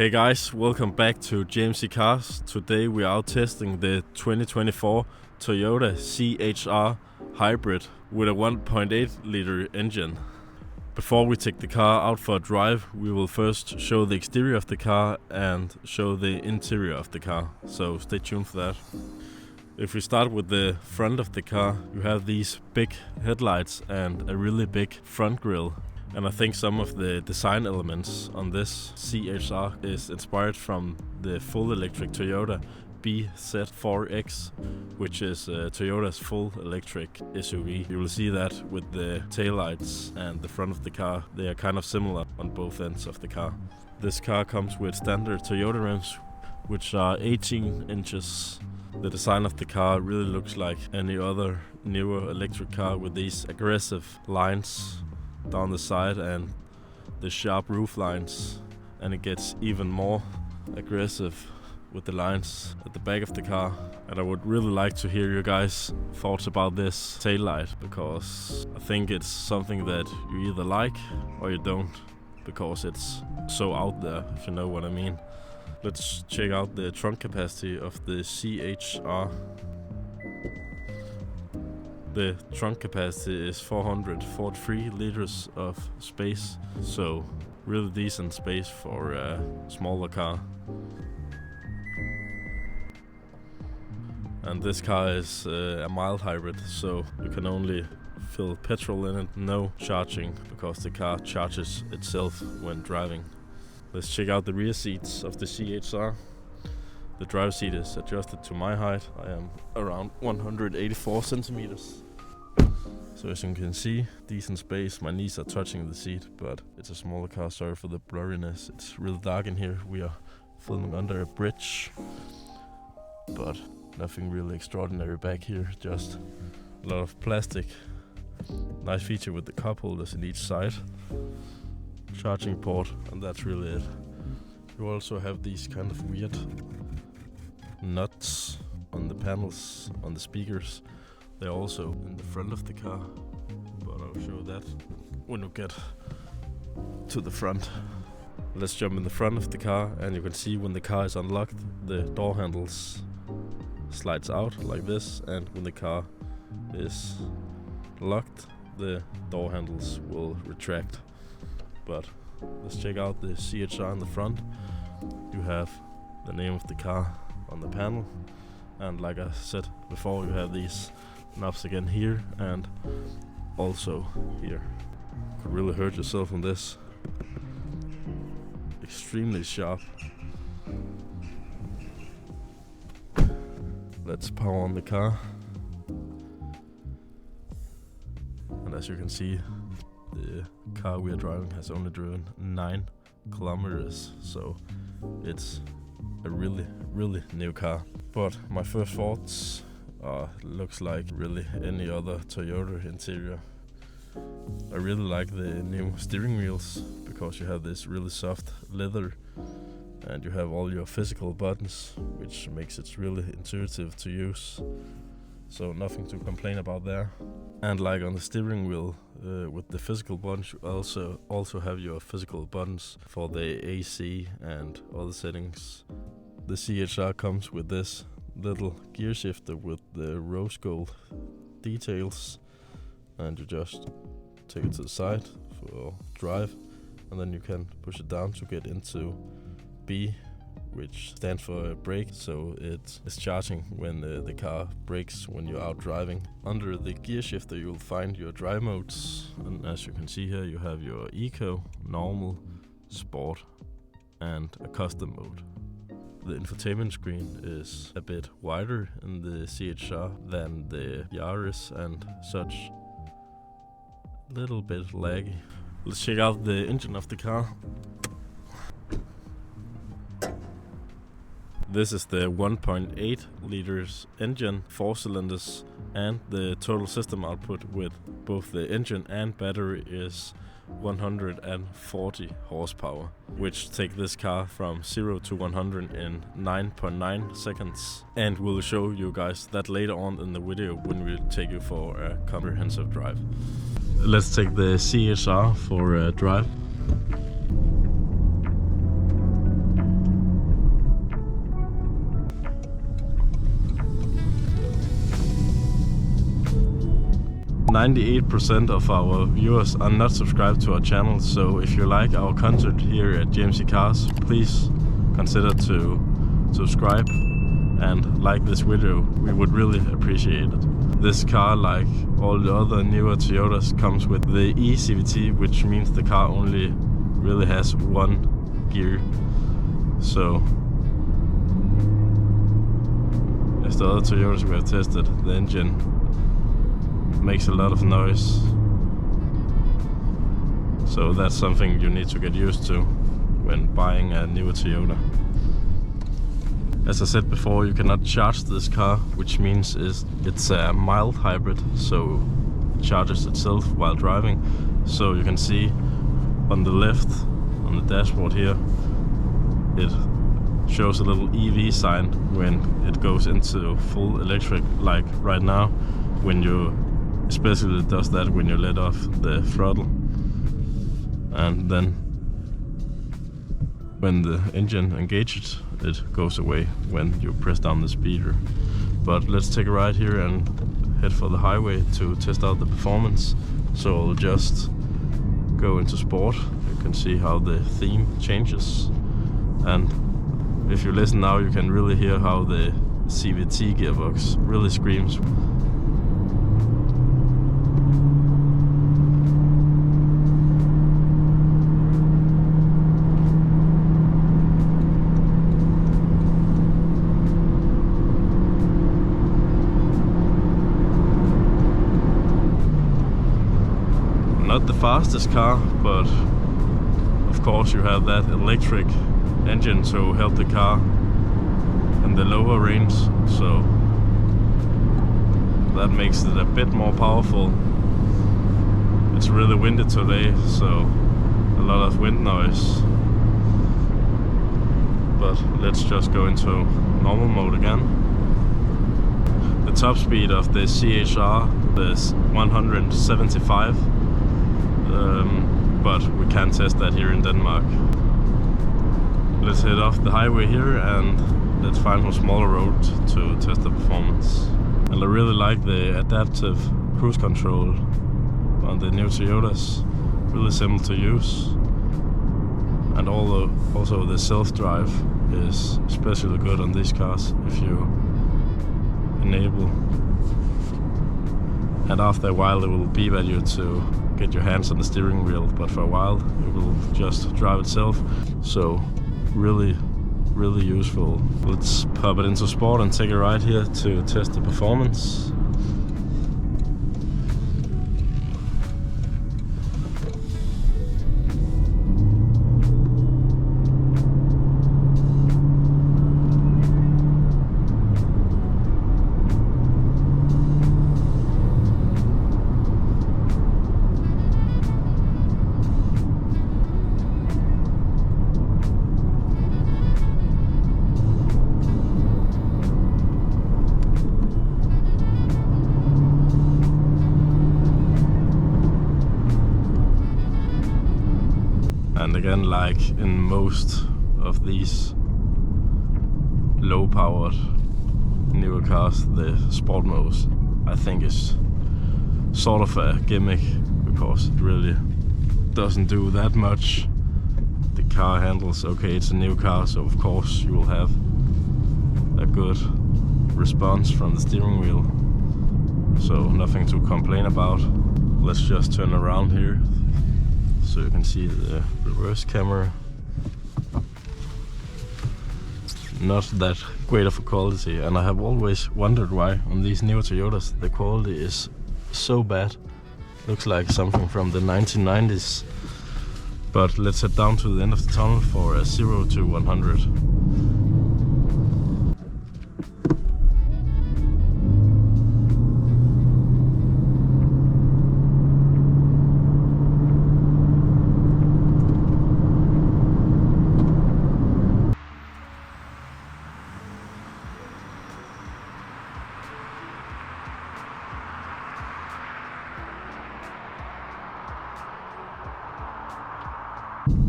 Hey guys, welcome back to JMC Cars. Today we are out testing the 2024 Toyota C-HR Hybrid with a 1.8 liter engine. Before we take the car out for a drive, we will first show the exterior of the car and show the interior of the car, so stay tuned for that. If we start with the front of the car, you have these big headlights and a really big front grille. And I think some of the design elements on this C-HR is inspired from the full electric Toyota BZ4X, which is Toyota's full electric SUV. You will see that with the taillights and the front of the car. They are kind of similar on both ends of the car. This car comes with standard Toyota rims, which are 18 inches. The design of the car really looks like any other newer electric car with these aggressive lines down the side and the sharp roof lines, and it gets even more aggressive with the lines at the back of the car. And I would really like to hear your guys' thoughts about this taillight, because I think it's something that you either like or you don't, because it's so out there, if you know what I mean. Let's check out the trunk capacity of the C-HR. The trunk capacity is 443 liters of space, so really decent space for a smaller car. And this car is a mild hybrid, so you can only fill petrol in it, no charging, because the car charges itself when driving. Let's check out the rear seats of the C-HR. The driver's seat is adjusted to my height. I am around 184 centimeters. So as you can see, decent space. My knees are touching the seat, but it's a smaller car. Sorry for the blurriness. It's really dark in here. We are filming under a bridge, but nothing really extraordinary back here. Just a lot of plastic. Nice feature with the cup holders in each side. Charging port, and that's really it. You also have these kind of weird nuts on the panels, on the speakers. They're also in the front of the car, but I'll show that when we get to the front. Let's jump in the front of the car, and you can see when the car is unlocked, the door handles slides out like this, and when the car is locked, the door handles will retract. But let's check out the C-HR in the front. You have the name of the car on the panel, and like I said before, you have these knobs again here and also here. Could really hurt yourself on this. Extremely sharp. Let's power on the car. And as you can see, the car we are driving has only driven 9 kilometers, so it's a really new car. But my first thoughts looks like really any other Toyota interior. I really like the new steering wheels, because you have this really soft leather and you have all your physical buttons, which makes it really intuitive to use. So nothing to complain about there. And like on the steering wheel, with the physical buttons, you also have your physical buttons for the AC and other settings. The C-HR comes with this little gear shifter with the rose gold details, and you just take it to the side for drive, and then you can push it down to get into B, which stands for brake, so it is charging when the car brakes when you're out driving. Under the gear shifter you'll find your drive modes, and as you can see here, you have your eco, normal, sport and a custom mode. The infotainment screen is a bit wider in the C-HR than the Yaris and such. Little bit laggy. Let's check out the engine of the car. This is the 1.8 liters engine, 4 cylinders, and the total system output with both the engine and battery is 140 horsepower, which take this car from 0 to 100 in 9.9 seconds. And we'll show you guys that later on in the video when we take you for a comprehensive drive. Let's take the C-HR for a drive. 98% of our viewers are not subscribed to our channel, so if you like our content here at JMC Cars, please consider to subscribe and like this video. We would really appreciate it. This car, like all the other newer Toyotas, comes with the eCVT, which means the car only really has one gear. So as the other Toyotas we have tested, the engine makes a lot of noise. So that's something you need to get used to when buying a newer Toyota. As I said before, you cannot charge this car, which means it's a mild hybrid, so it charges itself while driving. So you can see on the left, on the dashboard here, it shows a little EV sign when it goes into full electric, like right now, when you especially does that when you let off the throttle. And then when the engine engages, it goes away when you press down the speeder. But let's take a ride here and head for the highway to test out the performance. So I'll just go into sport. You can see how the theme changes, and if you listen now, you can really hear how the CVT gearbox really screams. Not the fastest car, but of course you have that electric engine to help the car in the lower range, so that makes it a bit more powerful. It's really windy today, so a lot of wind noise. But let's just go into normal mode again. The top speed of the C-HR is 175. But we can't test that here in Denmark. Let's head off the highway here and let's find a smaller road to test the performance. And I really like the adaptive cruise control on the new Toyotas. Really simple to use. And also the self-drive is especially good on these cars if you enable. And after a while it will beep at you to get your hands on the steering wheel, but for a while it will just drive itself. So really useful. Let's pop it into sport and take a ride here to test the performance. And again, like in most of these low-powered newer cars, the sport mode I think is sort of a gimmick, because it really doesn't do that much. The car handles okay, it's a new car, so of course you will have a good response from the steering wheel, so nothing to complain about. Let's just turn around here so you can see the reverse camera. Not that great of a quality, and I have always wondered why on these newer Toyotas the quality is so bad. Looks like something from the 1990s. But let's head down to the end of the tunnel for a 0 to 100.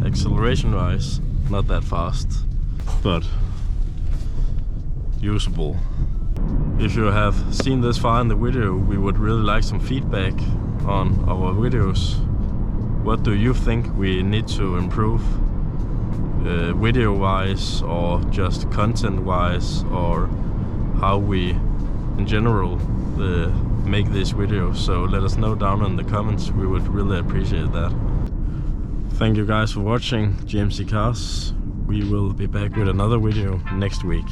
Acceleration wise, not that fast, but usable. If you have seen this far in the video, we would really like some feedback on our videos. What do you think we need to improve, video wise or just content wise, or how we in general make this video? So let us know down in the comments, we would really appreciate that. Thank you guys for watching JMC Cars. We will be back with another video next week.